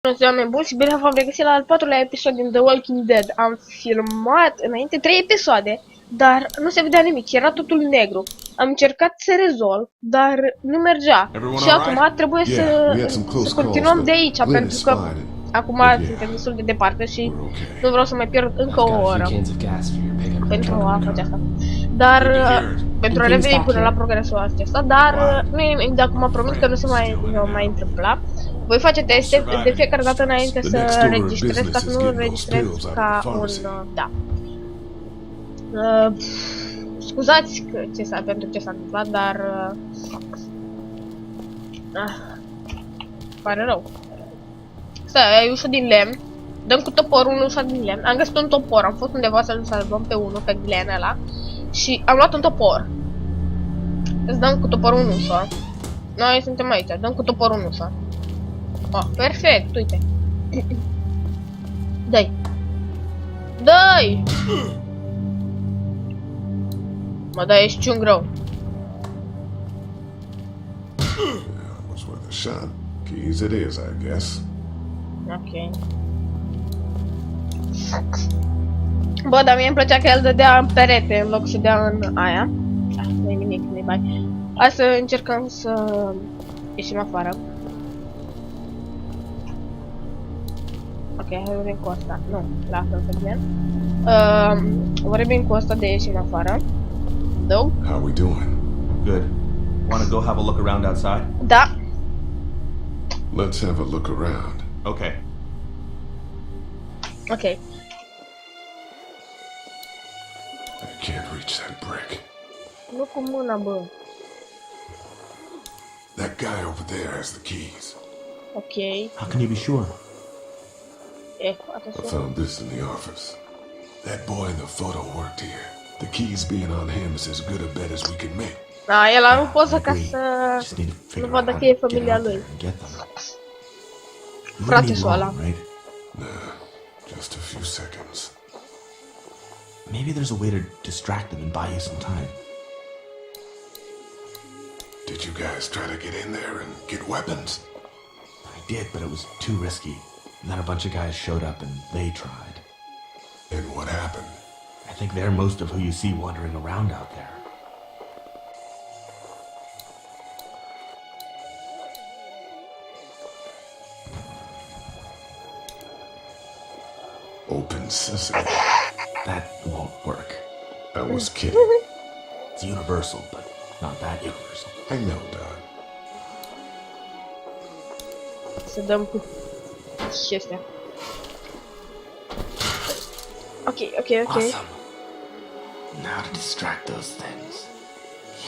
Bună ziua, oameni buni, și bine v-am regăsit la al 4-lea episod din The Walking Dead. Am filmat înainte 3 episoade, dar nu se vedea nimic, era totul negru. Am încercat să rezolv, dar nu mergea. Și acum trebuie să continuăm de aici, pentru că acum suntem destul de departe și nu vreau să mai pierd încă o oră pentru a face asta. Dar, pentru a reveni până la progresul acesta, dar nu e nimic, de acum promit că nu se mai întâmpla. Voi face teste de fiecare dată înainte să registrez, ca să nu registrez ca un... da. Scuzați pentru ce s-a întâmplat, dar... pare rău. Stai, e ușă din lemn. Dăm cu toporul în ușa din lemn. Am găsit un topor, am fost undeva să-l salvăm pe unul, pe Glenn ăla. Și am luat un topor. Îți dăm cu toporul în ușă. Noi suntem aici, dăm cu toporul în ușă. Oh, perfect, uite. Dai. Dai! Mă, da, ești un greu. Was worth a shot. Keys it is, I guess. Ok. Bă, dar mie îmi plăcea că el dădea în perete în loc să dea în aia. Nu-i nimic, nu-i bai. Hai să încercăm să ieșim afară. Ok, hai vorbim cu asta. Nu, lasă-l pe Glenn. Vorbim cu asta de ieșim afară. Dău? How we doing? Good. Want to go have a look around outside? Da. Let's have a look around. Okay. Ok. I can't reach that brick. Nu cu mâna, bă. That guy over there has the keys. Ok. How can you be sure? E, I atenție. found this in the office. That boy in the photo worked here. The keys being on him is as good a bet as we can make. Da, el are o poză ca să Just need to nu figure vadă out că how e to get familia out lui. there and get them. You Frate wouldn't be ăla. long, right? Nah, just a few seconds. Maybe there's a way to distract them and buy you some time. Did you guys try to get in there and get weapons? I did, but it was too risky. And then a bunch of guys showed up and they tried. And what happened? I think they're most of who you see wandering around out there. Open sesame. That won't work. I was kidding. It's universal, but not that universal. I know, Don. Să dăm cu chestia. Ok. Awesome. Now to distract those things.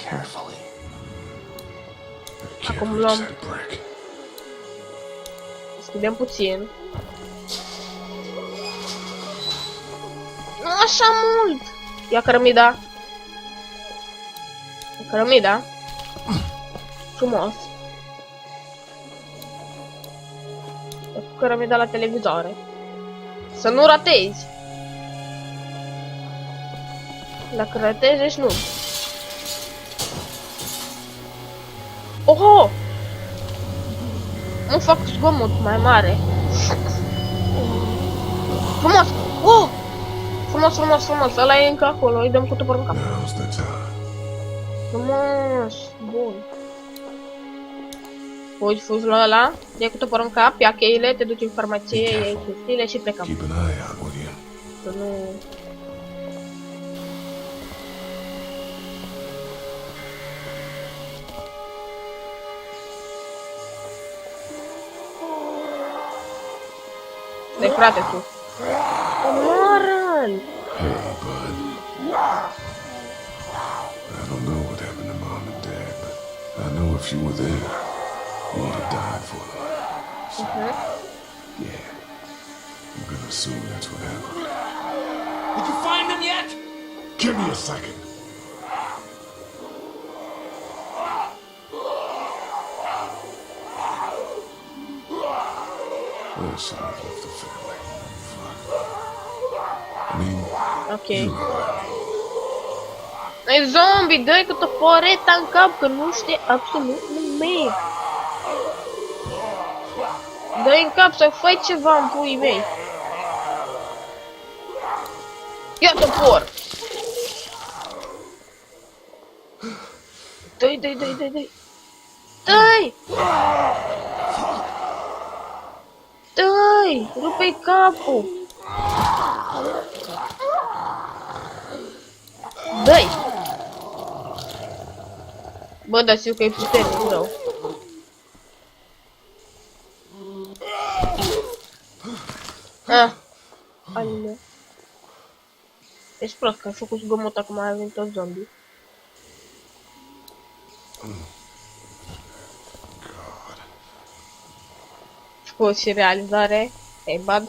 Carefully. I can't Acum reach luăm. that brick. Deschidem puțin. Nu așa mult! Ia cărămida. Cărămida. Frumos. Ia cu cărămida la televizoare. Să nu ratezi! Dacă ratezi, ești nu. Oho! Nu fac zgomot mai mare. Frumos! Oh! Frumos! Ăla e încă acolo, îi dăm cu topor în cap. Now's the time. Frumos! Bun. Fugi la ăla, dai cu topor în cap, ia cheile, te duci în farmacie, iei chestiile și plecăm. Keep an eye out, will you? Să nu... Dai, frate, tu. Omoară-l! Hey, bud. I don't know what happened to Mom and Dad, but I know if you were there, you would have died for them. So, yeah, I'm gonna assume that's what happened. Did you find them yet? Give me a second. I should have left the family. Fuck. I mean, Ok. you E zombie, dă-i cu toporeta în cap, că nu știe absolut nimic. Dă-i în cap sau fă ceva în puii mei. Ia topor! Dă-i, dă-i, dă-i, dă-i, dă-i! Dă-i! Dă-i! Rupe-i capul! Dă-i! Bă, dar știu că e puternic rău. Ah! Aline. Ești prost că ai făcut zgomot acum ai venit tot zombie. Scos și realizare. Ei, bad.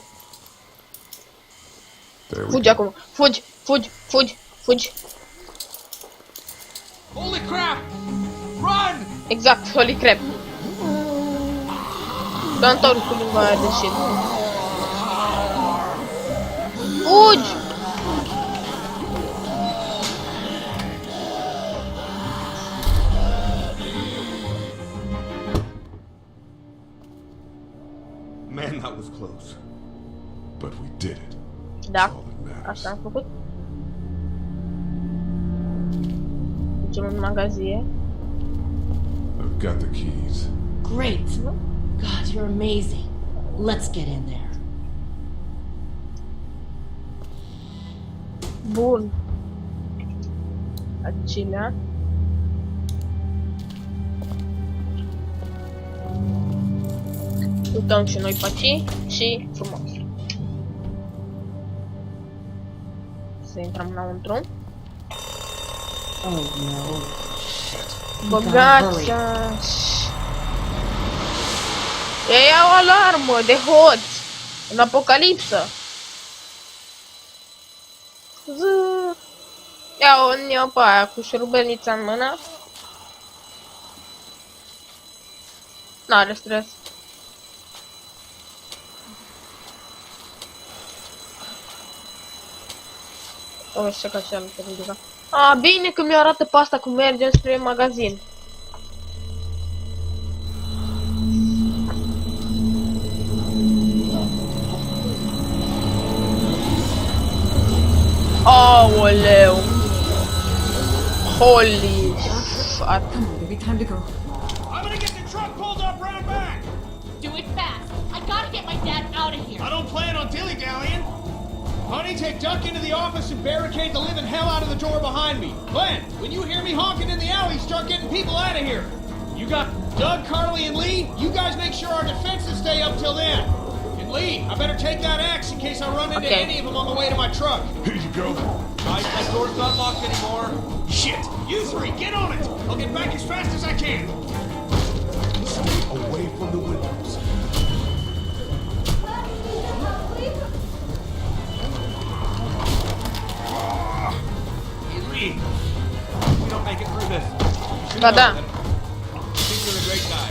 There we Fugi go. acum. Fugi, fugi, fugi, fugi. Holy crap! Run! Exact, holy crap. S-a întors cu limba aia de shit. Fugi! Man, that was close. But we did it. Da, That's all that matters. asta am făcut. Ducem în magazie. I've got the keys. Great. God, you're amazing. Let's get in there. Bun. Acelea. Uităm și noi pe aici și frumos. Să intrăm înăuntru. Oh no. Băgați ei au alarmă de hoți în apocalipsă. Ia-o pe aia cu șurubelnița în mână. N-are stres. O, și ca și altă ridică. A, bine că mi arată pe asta cum mergem spre magazin. Aoleu! Holy fuck! Come on, baby, time to go. I'm gonna get the truck pulled up round back. Do it fast. I gotta get my dad out of here. I don't plan on dilly-dallying. Honey, take Duck into the office and barricade the living hell out of the door behind me. Glenn, when you hear me honking in the alley, start getting people out of here. You got Doug, Carly, and Lee? You guys make sure our defenses stay up till then. And Lee, I better take that axe in case I run into Okay. any of them on the way to my truck. Here you go. Guys, that door's not locked anymore. Shit! You three, get on it! I'll get back as fast as I can. Stay away from the windows. Hey, Lee, we don't make it through this. Ba da. I think you're a great guy.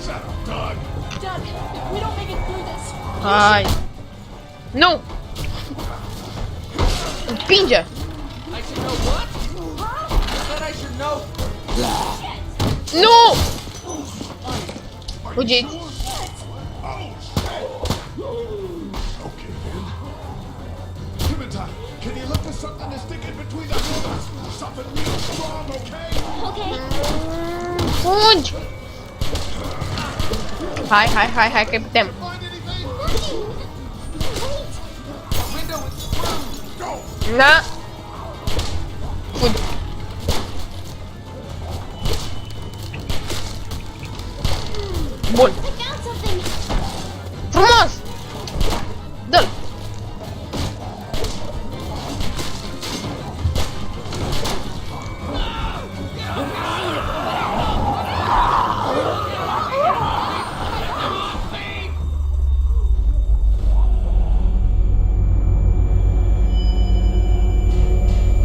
Shut up, Doug. Doug, if we don't make it through this, Hai! Nu! Împinge! I should know what? I said I should know. Nu! Fugiți! Okay, then. Clementine, can you look for something to stick in between the doors? Something real strong, okay? okay. Fugi! Hai, hai, hai, hai că putem! Find anything? The window is screwed. Go! Na! Fugi! Bun! I found something. Frumos! Dă-l!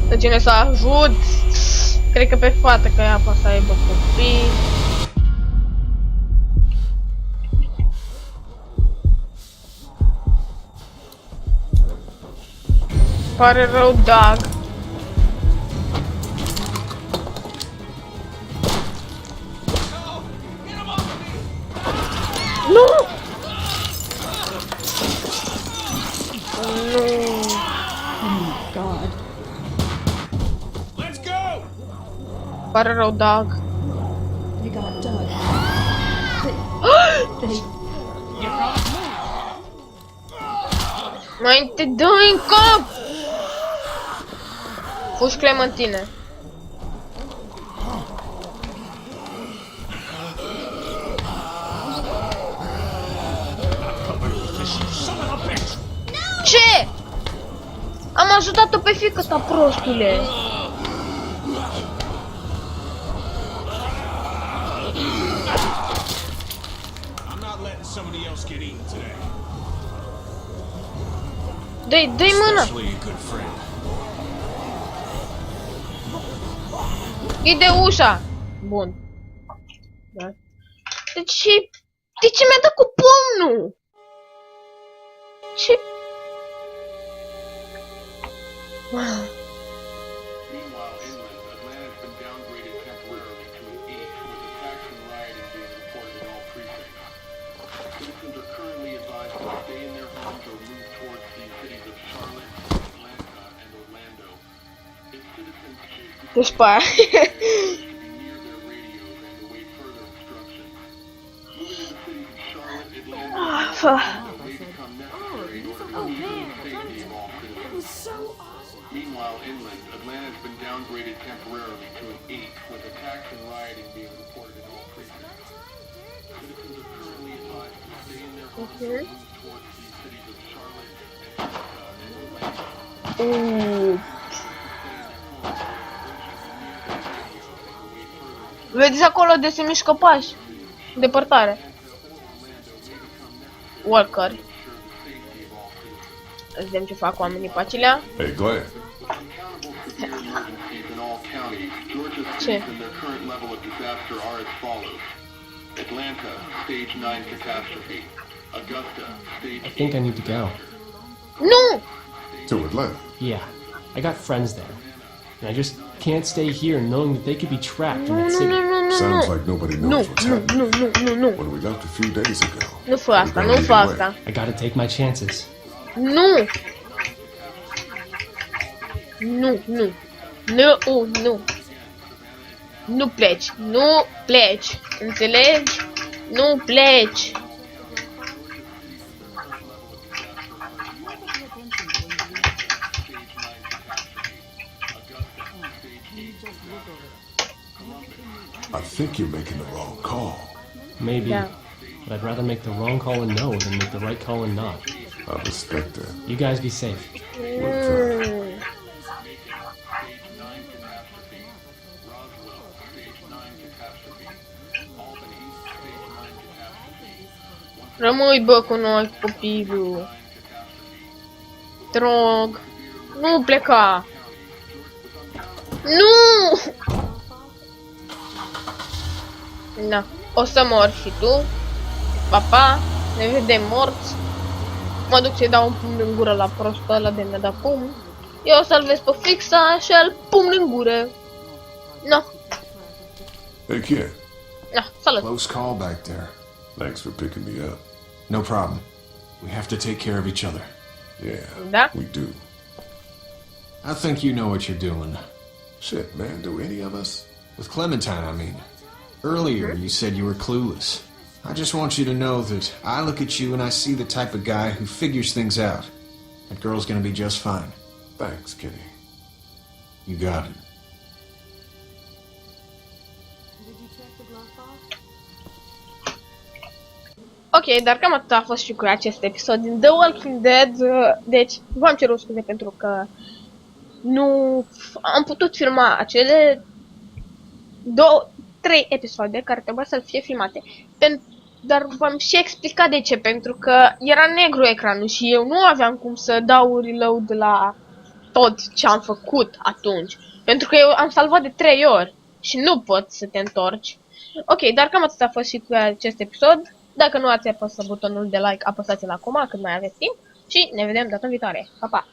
Pe cine să ajut? Cred că pe fată, că ea poate să aibă copii. Pare rău, Doug. No! Get him off of me! pare rău, Doug. They got Doug. They Mai te dă în cap! Fugi, Clementine. Ce? Am ajutat-o pe fiică ta, prostule. I'm not letting somebody else get eaten today. Dă-i mâna. Especially a good friend. Închide ușa. Bun. Da. De ce mi-a dat cu pumnul? Ce? Meanwhile, inland, Atlanta has been downgraded temporarily to an 8, with attacks and rioting being reported in all precincts. Citizens are currently advised to stay in their homes or move towards the cities of Charlotte, Atlanta, and Orlando. If citizens choose to Deci pe aia. be near their radios and await further instructions. Moving to the cities of Charlotte, Atlanta, and Orlando may become necessary in order to ensure the safety of all citizens. Meanwhile, inland, Atlanta has been downgraded temporarily to an 8, with attacks and rioting being reported in all precincts. Citizens are currently advised to stay in their homes or move towards the cities of Charlotte, Atlanta, and Orlando. Vedeți acolo de se mișcă pași. Depărtare. Walker. Vedem ce fac oamenii pe acelea. Hey, Glenn. Emergencies in all counties. Georgia's Che. cities and their current level of disaster are as follows. Atlanta, stage 9 catastrophe. Augusta, stage I think I need to go. Nu! To Atlanta. Yeah, I got friends there. And I just can't stay here knowing that they could be trapped in that city. Sounds like nobody Nu, knows what's nu, happening. nu. When we left a few days ago. Nu fă asta, we nu got fă away. asta. I gotta take my chances. Nu! Nu, nu. Nu. Nu pleci. Nu pleci. Înțelegi? Nu pleci. I think you're making the wrong call. Maybe. Yeah. But I'd rather make the wrong call and no than make the right call and not. I respect that. You guys be safe. Mm. Rămâi, bă, cu noi, copilul. Te rog. Nu pleca. Nu! Na, o să mor și tu. Pa, ne vedem morți. Mă duc să-i dau un pumn în gură la prostul ăla de mi-a dat pumn. Eu o să-l vezi pe fixa și îl pumn în gură. Na, Hey, kid. salut. Close call back there. Thanks for picking me up. No problem. We have to take care of each other. Yeah, Da? we do. I think you know what you're doing. Shit, man, do any of us? With Clementine, I mean. Earlier, you said you were clueless. I just want you to know that I look at you and I see the type of guy who figures things out. That girl's gonna be just fine. Thanks, Kenny. You got it. Ok, dar cam atât a fost și cu acest episod din The Walking Dead. Deci, v-am cerut scuze pentru că nu am putut filma acele 3 episoade care trebuia să fie filmate. Dar v-am și explicat de ce, pentru că era negru ecranul și eu nu aveam cum să dau reload la tot ce am făcut atunci. Pentru că eu am salvat de 3 ori și nu poți să te întorci. Ok, dar cam atât a fost și cu acest episod. Dacă nu ați apăsat butonul de like, apăsați-l acum când mai aveți timp și ne vedem data viitoare. Pa, pa!